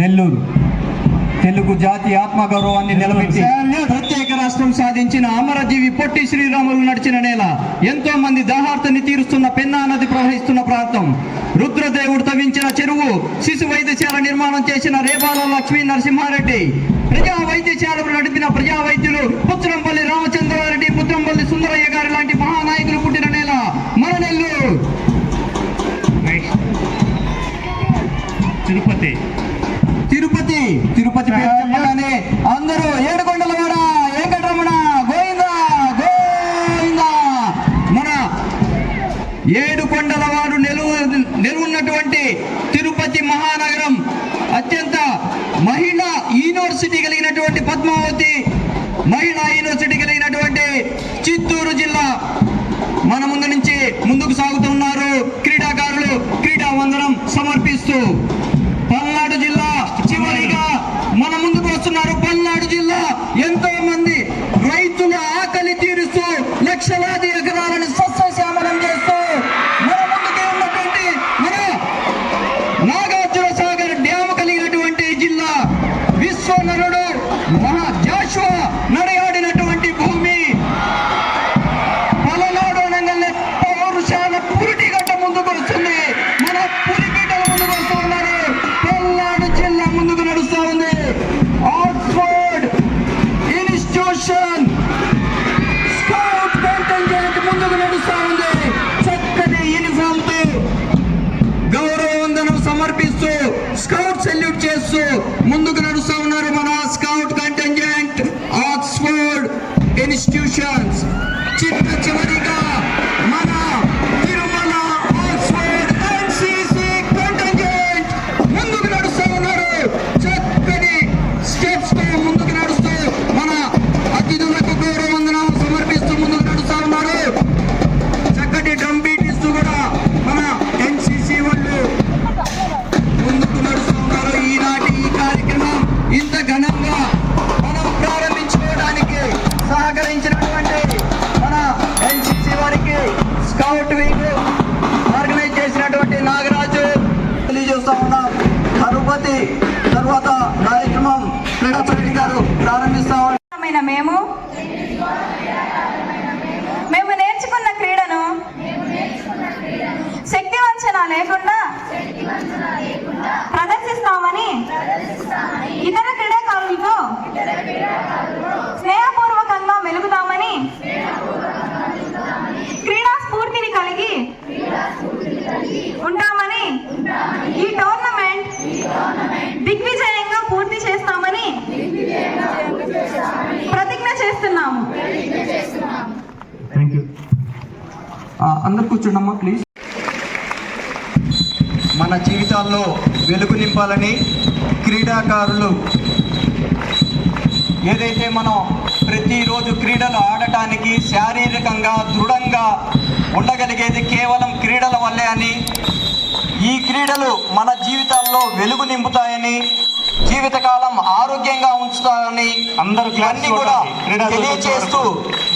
నెల్లూరు తెలుగు జాతి ఆత్మగౌరవాన్ని నిలబెట్టి ప్రత్యేక రాష్ట్రం సాధించిన అమరజీవి పొట్టి శ్రీరాములు నడిచిన నేల, ఎంతో మంది దాహార్తని తీరుస్తున్న పెన్నా నది ప్రవహిస్తున్న ప్రాంతం, రుద్రదేవుడు తవ్వించిన చెరువు, శిశు వైద్యశాల నిర్మాణం చేసిన రేబాల లక్ష్మీ నరసింహారెడ్డి, ప్రజా వైద్యశాలను నడిపిన ప్రజా వైద్యులు పుత్రంపల్లి రామచంద్రారెడ్డి, పుత్రంపల్లి సుందరయ్య గారి లాంటి మహానాయకులు పుట్టిన నేల మన నెల్లూరు. తిరుపతి పేరు చెప్పగానే అందరూ ఏడుకొండలవాడ వెంకటరమణ గోవింద గోవింద. మన ఏడుకొండలవాడు నెలవున్నటువంటి తిరుపతి మహానగరం, అత్యంత మహిళా యూనివర్సిటీ కలిగినటువంటి పద్మావతి మహిళా యూనివర్సిటీ కలిగినటువంటి చిత్తూరు జిల్లా మన ముందు నుంచి ముందుకు సాగుతున్నారు క్రీడాకారులు. క్రీడా వందనం సమర్పిస్తూ పల్నాడు జిల్లా చివరిగా మన ముందుకు వస్తున్నారు. పల్నాడు జిల్లా ఎంతో మంది రైతుల ఆకలి తీరుస్తూ లక్షలాది ఎకరాలను సస్యశ్యామలం చేస్తూ మన ముందుకే ఉన్నటువంటి మన నాగార్జున సాగర్ డ్యామ్ కలిగినటువంటి జిల్లా, విశ్వనరుడు మహా జాషువా నడయాడినటువంటి భూమి, పలనాడు అనగానే పౌరుషాల పురిటిగడ్డ ముందుకు వస్తుంది. మన పులిపీటల ముందుకు వస్తూ ఉన్నారు. పల్నాడు జిల్లా ముందుకు నడుస్తూ ఉంది. ఆక్స్ఫర్డ్ ఇన్స్టిట్యూషన్ స్కౌట్ కంటింజెంట్ ముందుకు నడుస్తూ ఉంది. చక్కటి యూనిఫామ్ తో గౌరవ వందనం సమర్పిస్తూ స్కౌట్ సెల్యూట్ చేస్తూ ముందుకు నడుస్తూ ఉన్నారు మన స్కౌట్ కంటింజెంట్ ఆక్స్ఫర్డ్ ఇన్స్టిట్యూషన్స్. చివరిగా మన తిరుమల ఆక్స్ఫర్డ్ ఎన్సిసి కంటింజెంట్ ముందుకు నడుస్తూ ఉన్నారు. చక్కని స్టెప్స్ తో ముందుకు నడుస్తూ మన అతిథులకు గౌరవ వందనాలు సమర్పిస్తూ ముందుకు నడుస్తూ ఉన్నారు. చక్కటి డ్రమ్ బీట్ ఇస్తూ కూడా మన ఎన్సిసి వాళ్ళు ముందుకు నడుస్తూ ఉన్నారు. ఈనాటి ఈ కార్యక్రమం ఇంత ఘనంగా మనం ప్రారంభించుకోవడానికి సహకరించినటువంటి మన ఎన్సిసి వారికి, స్కౌట్ వీక్ ఆర్గనైజ్ చేసినటువంటి నాగరాజు తెలియజేస్తా ఉన్నాం. తిరుపతి తర్వాత కార్యక్రమం క్రీడాచారి గారు ప్రారంభిస్తా ఉన్నారు. మేము నేర్చుకున్న క్రీడను శక్తి వంచన లేకుండా ప్రదర్శిస్తామని ఇతర క్రీడాకారులతో స్నేహపూర్వకంగా మెలుగుతామని, క్రీడా స్ఫూర్తిని కలిగి ఉంటామని, ఈ టోర్నమెంట్ దిగ్విజయంగా పూర్తి చేస్తామని ప్రతిజ్ఞ చేస్తున్నాము. అందరు కూర్చోండమ్మా ప్లీజ్. మన జీవితాల్లో వెలుగు నింపాలని క్రీడాకారులు ఏదైతే మనం ప్రతిరోజు క్రీడలు ఆడటానికి శారీరకంగా దృఢంగా ఉండగలిగేది కేవలం క్రీడల వల్లే అని, ఈ క్రీడలు మన జీవితాల్లో వెలుగు నింపుతాయని, జీవితకాలం ఆరోగ్యంగా ఉంచుతాయని అందరికీ కూడా తెలియజేస్తూ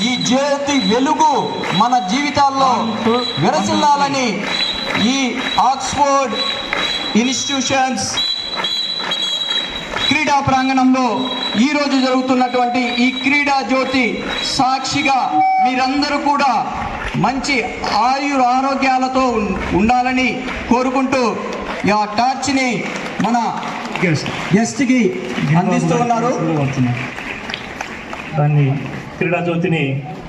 ఈ జ్యోతి వెలుగు మన జీవితాల్లో విరసిల్లాలని ఈ ఆక్స్ఫర్డ్ ఇన్స్టిట్యూషన్స్ క్రీడా ప్రాంగణంలో ఈరోజు జరుగుతున్నటువంటి ఈ క్రీడా జ్యోతి సాక్షిగా మీరందరూ కూడా మంచి ఆరోగ్యాలతో ఉండాలని కోరుకుంటూ ఆ టార్చ్ని మన గెస్ట్కి అందిస్తూ ఉన్నారు. దాన్ని క్రీడా జ్యోతిని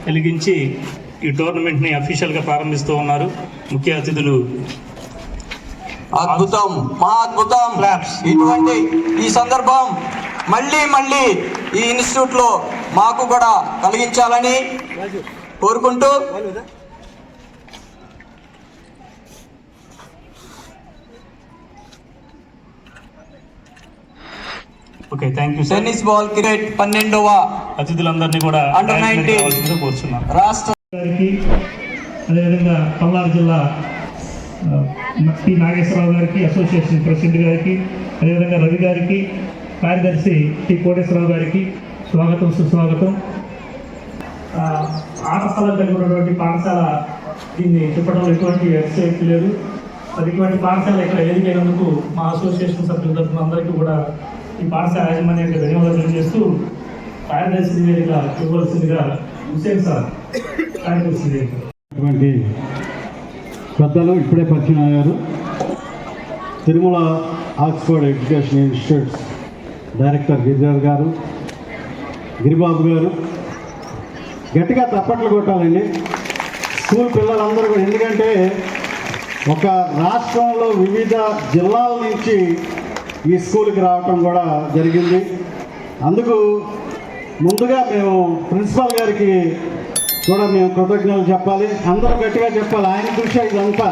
వెలిగించి ఈ టోర్నమెంట్ని అఫీషియల్గా ప్రారంభిస్తూ ఉన్నారు. ముఖ్య అతిథులు అద్భుతం, మా అద్భుతం. ఇటువంటి ఈ సందర్భం మళ్ళీ ఈ ఇన్స్టిట్యూట్లో మాకు కూడా కలిగించాలని కోరుకుంటూ okay, thank you. Tennis ball cricket 12వ అతిథులందరినీ కూడా అండర్ 19 కోరుచున్నాను. రాష్ట్ర గారికి, అదేవిధంగా పల్నాడు జిల్లా టి నాగేశ్వరరావు గారికి, అసోసియేషన్ ప్రెసిడెంట్ గారికి, అదేవిధంగా రవి గారికి, కార్యదర్శి టి కోటేశ్వరరావు గారికి స్వాగతం, సుస్వాగతం. ఆట స్థలం కలిగి ఉన్నటువంటి పాఠశాల దీన్ని చెప్పడంలో ఎటువంటి ఎక్సైట్ లేదు. మరి ఇటువంటి పాఠశాల ఇక్కడ ఎదిగైనందుకు మా అసోసియేషన్ సభ్యుల తరఫున అందరికీ కూడా ఈ పాఠశాల యాజమాన్యానికి ధన్యవాదాలు తెలియజేస్తూ కార్యదర్శి నివేదిక ఇవ్వవలసిందిగా హుసేన్ సార్ కార్యదర్శి నివేదిక. అటువంటి పెద్దలు ఇప్పుడే పరిచయం అయ్యారు. Tirumala Oxford education institutes director Giridhar గారు, గిరిబాబు గారు. గట్టిగా తప్పట్లు కొట్టాలండి స్కూల్ పిల్లలందరూ కూడా. ఎందుకంటే ఒక రాష్ట్రంలో వివిధ జిల్లాల నుంచి ఈ స్కూల్కి రావటం కూడా జరిగింది. అందుకు ముందుగా మేము ప్రిన్సిపాల్ గారికి కూడా మేము కృతజ్ఞతలు చెప్పాలి. అందరూ గట్టిగా చెప్పాలి. ఆయన కృషి ఇదంతా.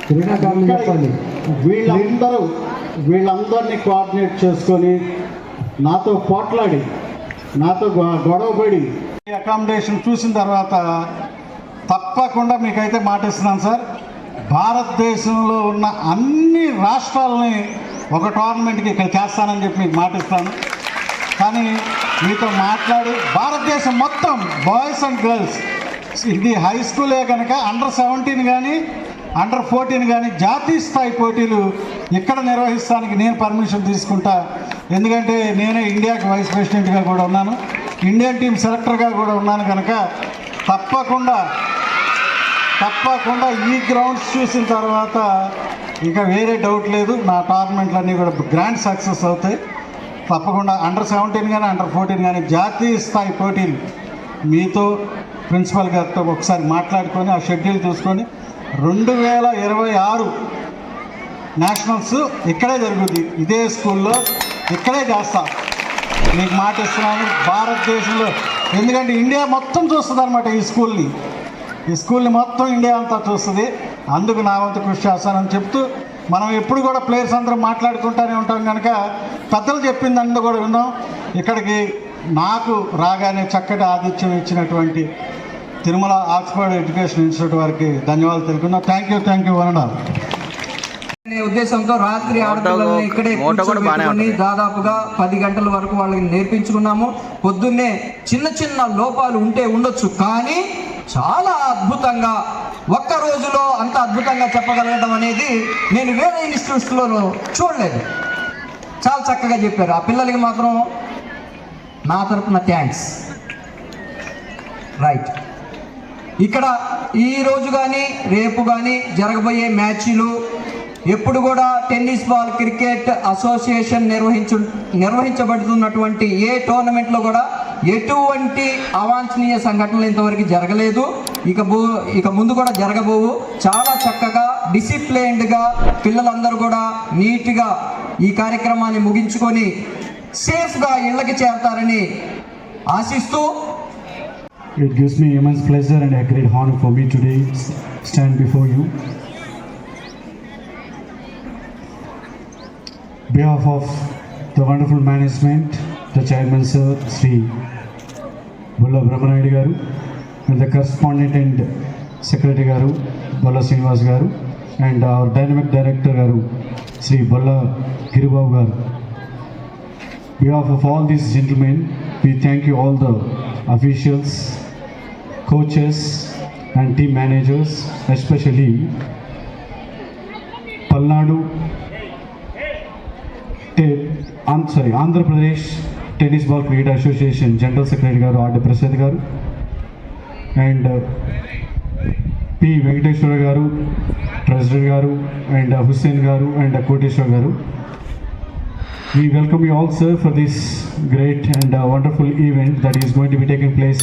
క్రీడాకారులు చెప్పాలి. వీళ్ళందరినీ కోఆర్డినేట్ చేసుకొని నాతో పోట్లాడి నాతో గొడవపడి అకామిడేషన్ చూసిన తర్వాత తప్పకుండా మీకైతే మాటిస్తున్నాను సార్, భారతదేశంలో ఉన్న అన్ని రాష్ట్రాలని ఒక టోర్నమెంట్కి ఇక్కడ చేస్తానని చెప్పి మీకు మాటిస్తాను. కానీ మీతో మాట్లాడి భారతదేశం మొత్తం బాయ్స్ అండ్ గర్ల్స్, ఇది హై స్కూలే కనుక అండర్-17 కానీ అండర్-14 కానీ జాతీయ స్థాయి పోటీలు ఇక్కడ నిర్వహిస్తానికి నేను పర్మిషన్ తీసుకుంటా. ఎందుకంటే నేనే ఇండియాకి వైస్ ప్రెసిడెంట్గా కూడా ఉన్నాను, ఇండియన్ టీం సెలెక్టర్గా కూడా ఉన్నాను కనుక తప్పకుండా ఈ గ్రౌండ్స్ చూసిన తర్వాత ఇంకా వేరే డౌట్ లేదు, నా టోర్నమెంట్లన్నీ కూడా గ్రాండ్ సక్సెస్ అవుతాయి. తప్పకుండా అండర్-17 కానీ అండర్-14 కానీ జాతీయ స్థాయి పోటీలు మీతో ప్రిన్సిపల్ గారితో ఒకసారి మాట్లాడుకొని ఆ షెడ్యూల్ చూసుకొని 2026 నేషనల్స్ ఇక్కడే జరుగుద్ది, ఇదే స్కూల్లో ఇక్కడే చేస్తా. మీకు మాట ఇస్తున్నాను. భారతదేశంలో ఎందుకంటే ఇండియా మొత్తం చూస్తుంది అనమాట ఈ స్కూల్ని మొత్తం ఇండియా అంతా చూస్తుంది. అందుకు నా వంతు కృషి చేస్తానని చెప్తూ, మనం ఎప్పుడు కూడా ప్లేయర్స్ అందరం మాట్లాడుకుంటూనే ఉంటాం కనుక పెద్దలు చెప్పిందంతా కూడా విన్నాం. ఇక్కడికి నాకు రాగానే చక్కటి ఆతిథ్యం ఇచ్చినటువంటి తిరుమల ఆక్స్ఫర్డ్ ఎడ్యుకేషన్ ఇన్స్టిట్యూట్ వారికి ధన్యవాదాలు తెలుపుతున్నా. Thank you one all. అనే ఉద్దేశంతో రాత్రి ఆడపిల్లల్ని ఇక్కడే కూర్చోబెట్టుకొని దాదాపుగా 10 గంటల వరకు వాళ్ళకి నేర్పించుకున్నాము. పొద్దున్నే చిన్న లోపాలు ఉంటే ఉండొచ్చు, కానీ చాలా అద్భుతంగా ఒక్క రోజులో అంత అద్భుతంగా చెప్పగలగడం అనేది నేను వేరే ఇన్స్టిట్యూట్స్లో చూడలేదు. చాలా చక్కగా చెప్పారు. ఆ పిల్లలకి మాత్రం నా తరపున థ్యాంక్స్. రైట్, ఇక్కడ ఈరోజు కానీ రేపు కానీ జరగబోయే మ్యాచ్లు ఎప్పుడు కూడా టెన్నిస్ బాల్ క్రికెట్ అసోసియేషన్ నిర్వహించబడుతున్నటువంటి ఏ టోర్నమెంట్లో కూడా ఎటువంటి అవాంఛనీయ సంఘటనలు ఇంతవరకు జరగలేదు, ఇక ముందు కూడా జరగబోవు. చాలా చక్కగా డిసిప్లైన్డ్గా పిల్లలందరూ కూడా నీట్గా ఈ కార్యక్రమాన్ని ముగించుకొని సేఫ్గా ఇళ్ళకి చేరతారని ఆశిస్తూ, It gives me immense pleasure and a great honor for me today stand before you. Behalf of the wonderful management, the chairman sir, Sri Bulla Brahmanayudu garu, and the correspondent and secretary garu, Bulla Srinivas garu, and our dynamic director garu, Sri Bulla Giribabu garu. Behalf of all these gentlemen, we thank you all the officials, coaches and team managers, especially Palnadu Andhra Pradesh Tennis Ball Cricket Association General Secretary garu R.D. Prasad garu and P. Venkateshwara garu, President garu, and Hussain garu and Koteshwar garu. We welcome you all, sir, for this great and wonderful event that is going to be taking place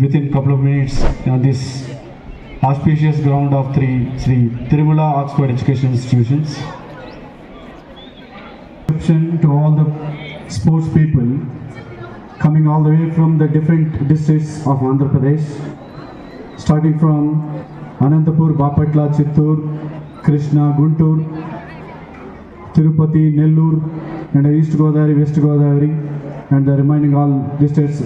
within couple of minutes on this auspicious ground of Sri Tirumala Oxford Education Institutions. To all the sports people coming all the way from the different districts of Andhra Pradesh, starting from Anantapur, Bapatla, Chittoor, Krishna, Guntur, Tirupati, Nellore, and East Godavari, West Godavari, and the remaining all districts.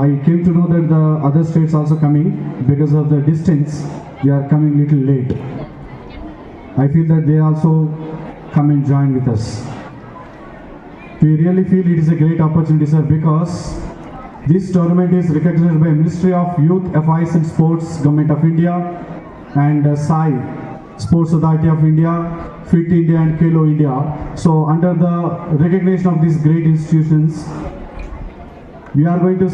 I came to know that the other states also coming. Because of the distance, they are coming little late. I feel that they also come and join with us. We really feel it is a great opportunity, sir, because this tournament is recognized by Ministry of Youth Affairs and Sports, Government of India, and Sai, Sports Authority of India, Fit India and Kelo India. So under the recognition of these great institutions, we are going to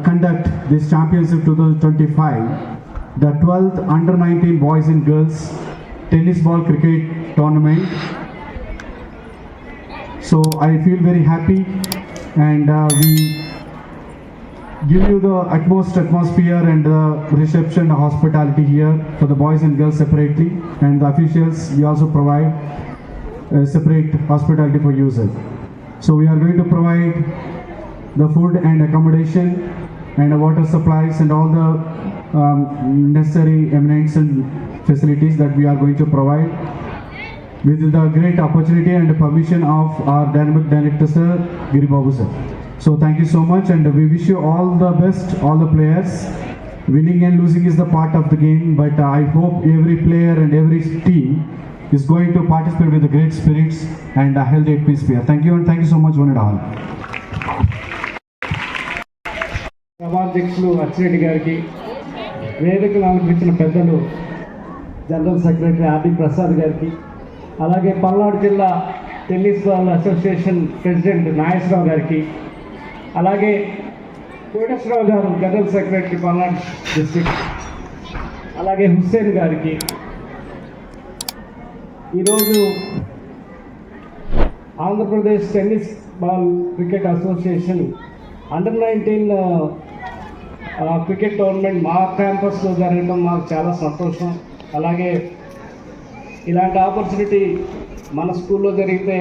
conduct this championship 2025, the 12th under 19 boys and girls tennis ball cricket tournament. So I feel very happy, and we give you the utmost atmosphere and the reception hospitality here for the boys and girls separately, and the officials we also provide separate hospitality for users. So we are going to provide the food and accommodation and water supplies and all the necessary eminence and facilities that we are going to provide with the great opportunity and permission of our dynamic director sir Giri Babu sir. So thank you so much, and we wish you all the best, all the players. Winning and losing is the part of the game, but I hope every player and every team is going to participate with the great spirits and a healthy atmosphere. Thank you, and thank you so much one and all. సభాధ్యక్షులు అచ్చిరెడ్డి గారికి, వేదికను అలంకరించిన పెద్దలు general secretary RD Prasad గారికి, అలాగే పల్నాడు జిల్లా tennis ball association president Nageswara Rao గారికి, అలాగే కోటేశ్వరరావు గారు జనరల్ సెక్రటరీ పల్నాడు డిస్ట్రిక్ట్, అలాగే హుస్సేన్ గారికి, ఈరోజు Andhra Pradesh tennis ball cricket association under 19 cricket tournament మా క్యాంపస్లో జరగడం మాకు చాలా సంతోషం. అలాగే ఇలాంటి ఆపర్చునిటీ మన స్కూల్లో జరిగితే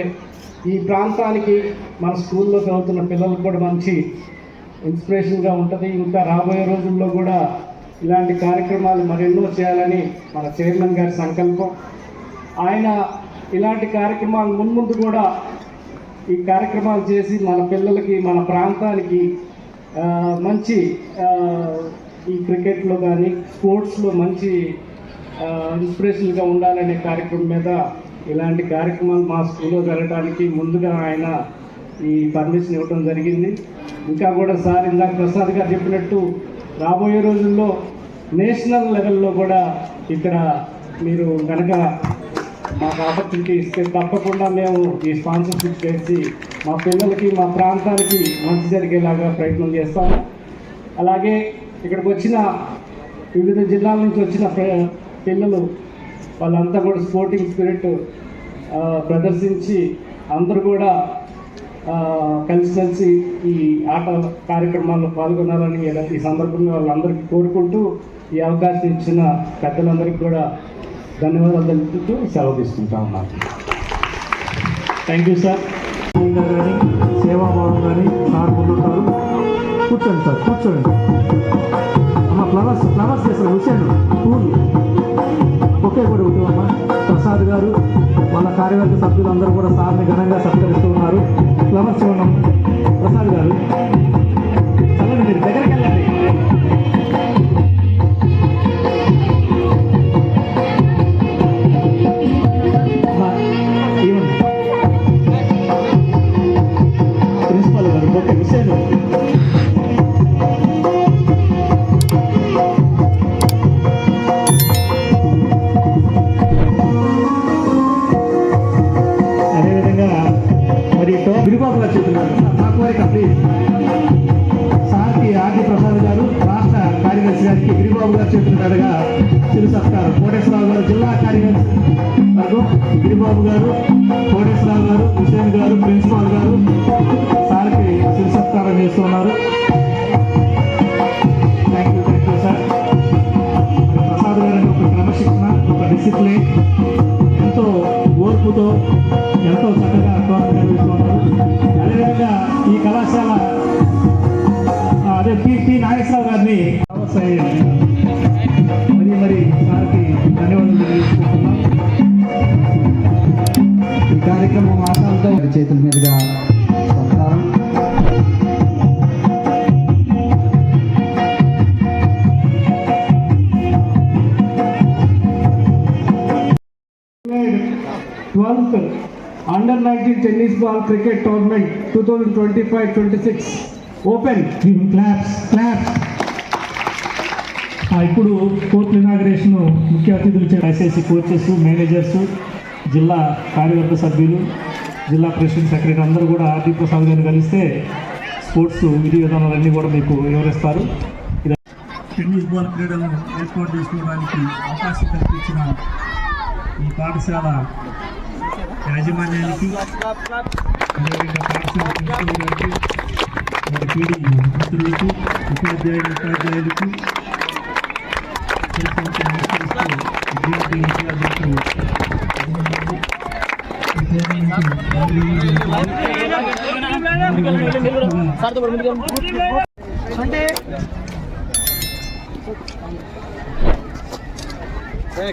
ఈ ప్రాంతానికి, మన స్కూల్లో చదువుతున్న పిల్లలకు కూడా మంచి ఇన్స్పిరేషన్గా ఉంటుంది. ఇంకా రాబోయే రోజుల్లో కూడా ఇలాంటి కార్యక్రమాలు మరెన్నో చేయాలని మన చైర్మన్ గారి సంకల్పం. ఆయన ఇలాంటి కార్యక్రమాలు మున్ముందు కూడా ఈ కార్యక్రమాలు చేసి మన పిల్లలకి, మన ప్రాంతానికి మంచి ఈ క్రికెట్లో కానీ స్పోర్ట్స్లో మంచి ఇన్స్పిరేషన్గా ఉండాలనే కార్యక్రమం మీద ఇలాంటి కార్యక్రమాలు మా స్కూల్లో జరగడానికి ముందుగా ఆయన ఈ పర్మిషన్ ఇవ్వడం జరిగింది. ఇంకా కూడా సార్ ఇందాక ప్రసాద్ గారు చెప్పినట్టు రాబోయే రోజుల్లో నేషనల్ లెవెల్లో కూడా ఇక్కడ మీరు కనుక మాకు ఆపర్చునిటీ ఇస్తే తప్పకుండా మేము ఈ స్పాన్సర్షిప్ చేసి మా పిల్లలకి, మా ప్రాంతానికి మంచి జరిగేలాగా ప్రయత్నం చేస్తాము. అలాగే ఇక్కడికి వచ్చిన వివిధ జిల్లాల నుంచి వచ్చిన పిల్లలు వాళ్ళంతా కూడా స్పోర్టింగ్ స్పిరిట్ ప్రదర్శించి అందరూ కూడా కలిసి ఈ ఆట కార్యక్రమాల్లో పాల్గొనాలని ఈ సందర్భంగా వాళ్ళందరికీ కోరుకుంటూ ఈ అవకాశం ఇచ్చిన పెద్దలందరికీ కూడా ధన్యవాదాలు తెలుపుతూ సెలవు తీసుకుంటా ఉన్నాను. Thank you sir. కానీ సేవాభావం కానీ సార్ ముందుంటారు. కూర్చోండి సార్, కూర్చోండి. ఫ్లవర్స్ చేస్తారు విషయాలు పూలు ఒకే కూడా ఉంటుందమ్మా. ప్రసాద్ గారు వాళ్ళ కార్యవర్గ సభ్యులందరూ కూడా సార్ని ఘనంగా సత్కరిస్తూ ఉన్నారు. ఫ్లవర్స్ చూడండి ప్రసాద్ గారు. చల్లండి, మీరు దగ్గరికి వెళ్ళండి. ప్రిన్సిపాల్ గారు ఓకే విషయాలు గిరిబాబు గారు చెప్తున్నారు. నాకు వారికి ప్లీజ్ సార్కి ఆర్డి ప్రసాద్ గారు, రాష్ట్ర కార్యదర్శి గారికి గిరిబాబు గారు చెప్తున్నారుగా చిరు సత్కారం. కోటేశ్వరరావు గారు జిల్లా కార్యదర్శి వరకు గిరిబాబు గారు, కోటేశ్వరరావు గారు, హుసేన్ గారు, ప్రిన్సిపాల్ గారు సార్కి చిరు సత్కారం చేస్తున్నారు. Thank you sir. ప్రసాద్ గారు ఒక క్రమశిక్షణ, ఒక డిసిప్లిన్, ఎంతో ఓర్పుతో ఎంతో చక్కగా నిర్వహిస్తున్నారు. అదేవిధంగా ఈ కళాశాల అదే పి నాగేశ్వరరావు గారిని మరి సార్కి ధన్యవాదాలు తెలియజేసుకుంటున్నాం. ఈ కార్యక్రమం ఆశాలతో చేతుల మీదుగా సత్కారం. Under 19 tennis ball cricket tournament 2025-26 open. Claps. ఇప్పుడు కోర్టు ఇనాగరేషన్ ముఖ్య అతిథులు ఐసీఐసీ కోచెస్, మేనేజర్స్, జిల్లా కార్యవర్గ సభ్యులు, జిల్లా ప్రెసిడెంట్, సెక్రటరీ అందరూ కూడా ఆర్డీ ప్రసాద్ గారిని కలిస్తే స్పోర్ట్స్ విధి విధానాలన్నీ కూడా మీకు వివరిస్తారు. టెన్నిస్ బాల్ క్రీడలను ఏర్పాటు చేసుకోవడానికి అవకాశం కల్పించిన ఈ పాఠశాల యాజమాన్యానికి, అదేవిధంగా పాఠశాల ప్రిన్సిపల్ గారికి, మరి పీడి మిత్రులకు, ఉపాధ్యాయులకు, విద్యార్థులకు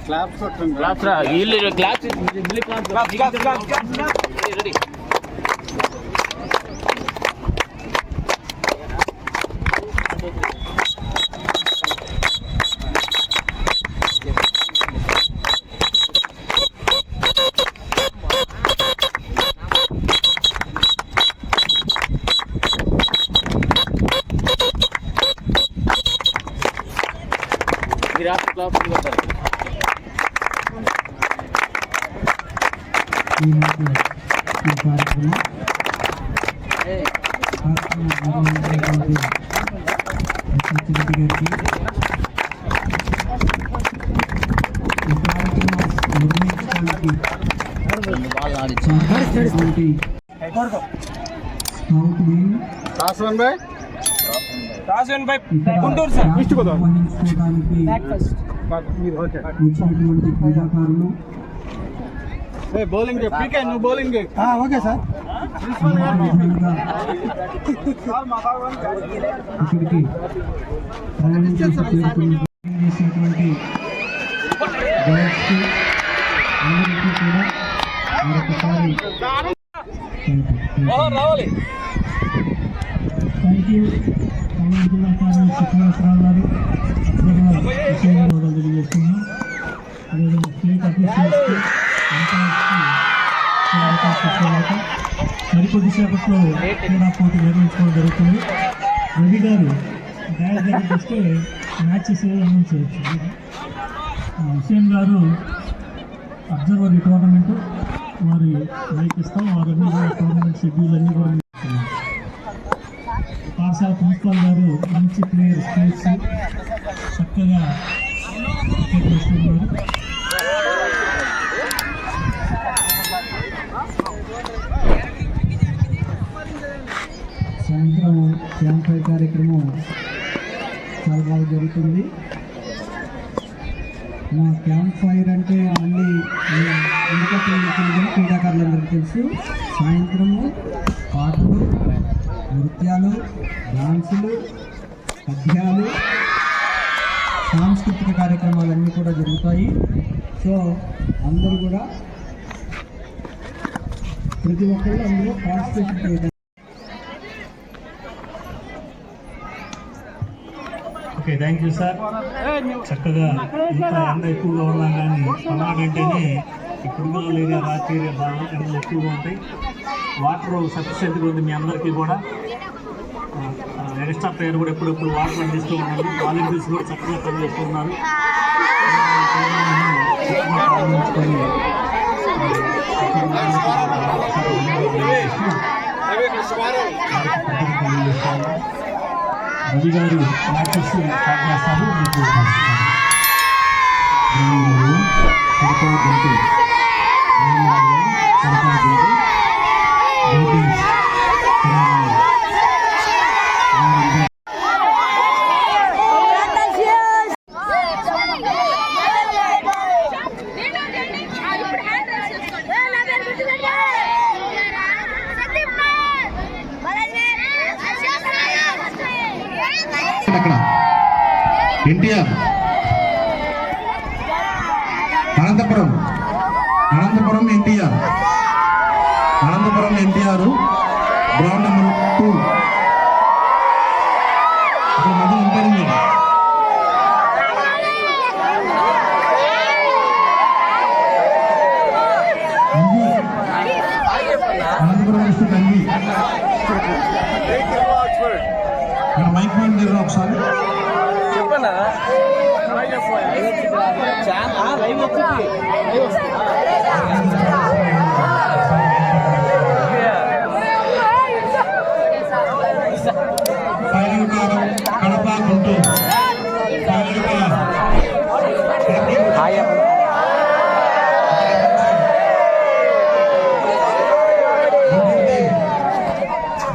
క్లాప్స్ కొట్టండి. ఈనాటి ఈ కార్యక్రమం చిరుతి గారికి ఈ కార్యక్రమం నిర్వహించడానికి సహకరించినటువంటి స్కౌట్ వింగ్ వహించుకోవడానికి వచ్చినటువంటి క్రీడాకారులు, బౌలింగ్ నువ్వు బౌలింగ్ ఓకే సార్, ఇక్కడికి ప్రయాణం చేసి చేసినటువంటి గైడ్స్కి అందరికీ కూడా మరొకసారి థ్యాంక్ యూ. పల్నాడు జిల్లా కార్యదర్శి శ్రీనివాసరావు గారు విషయంగా తెలియజేస్తున్నాం. అదేవిధంగా స్టేట్ అఫీషియల్స్కి, మరికొద్ది సేపట్లో క్రీడా పోటీ నిర్వహించుకోవడం జరుగుతుంది. రవి గారు డాష్ దగ్గరికి వస్తే మ్యాచెస్ అనౌన్స్ చేయొచ్చు. హుసేన్ గారు అబ్జర్వర్ ఈ టోర్నమెంట్ వారి మైక్ ఇస్తాం, వారన్నీ కూడా టోర్నమెంట్ షెడ్యూల్ అన్నీ కూడా ఇస్తున్నాం. పాఠశాల ప్రిన్సిపాల్ గారు మంచి ప్లేయర్, స్పోర్ట్స్ చక్కగా క్రికెట్ వేస్తున్నారు. సాయంత్రం క్యాంప్ ఫైర్ కార్యక్రమం చాలా బాగా జరుగుతుంది. మా క్యాంప్ ఫైర్ అంటే మళ్ళీ ఎందుకంటే క్రీడాకారులందరికీ తెలుసు. సాయంత్రము పాటలు, నృత్యాలు, డాన్సులు, పద్యాలు, సాంస్కృతిక కార్యక్రమాలన్నీ కూడా జరుగుతాయి. సో అందరూ కూడా ప్రతి ఒక్కరు అందులో పార్టిసిపేట్ చేయడం. Okay, thank you sir. చక్కగా ఇంత ఎండ ఎక్కువగా ఉన్నా కానీ పల్నాడంటేనే ఈ పురుగుల ఏరియా, రాత్రి ఏరియా బాగా ఎండలు ఎక్కువగా ఉంటాయి. వాటర్ సఫిషియెంట్గా ఉంది మీ అందరికీ కూడా. ఎక్స్ట్రా ప్లేయర్ కూడా ఎప్పుడెప్పుడు వాటర్ అందిస్తూ ఉన్నారు. వాలంటీర్స్ కూడా చక్కగా పనిచేస్తున్నారు. రవి గారు మ్యాచెస్ స్టార్ట్ చేస్తారు. అక్కడ ఎన్టీఆర్, అనంతపురం ఎన్టీఆర్, గ్రౌండ్ నెంబర్ 2 మధ్య ఎంపైరింగ్. అనంతపురం డిస్ట్రిక్ట్ కంది. ఇక్కడ మైక్ పాయింట్ దగ్గర ఒకసారి చెప్పండి. Kadapa Guntur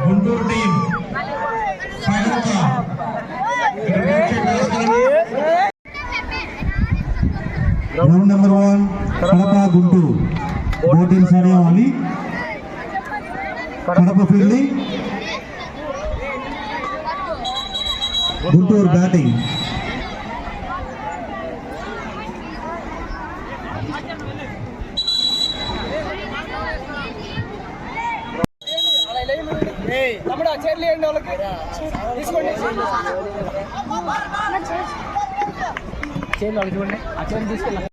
Guntur team Round number 1, Kadapa Guntur. Both teams are only. Kadapa fielding. Guntur batting. తమ్ముడు ఆ చైర్లు వేయండి వాళ్ళకి తీసుకోండి చైర్లు వాళ్ళకి ఇవ్వండి ఆ చైర్లు తీసుకెళ్ళి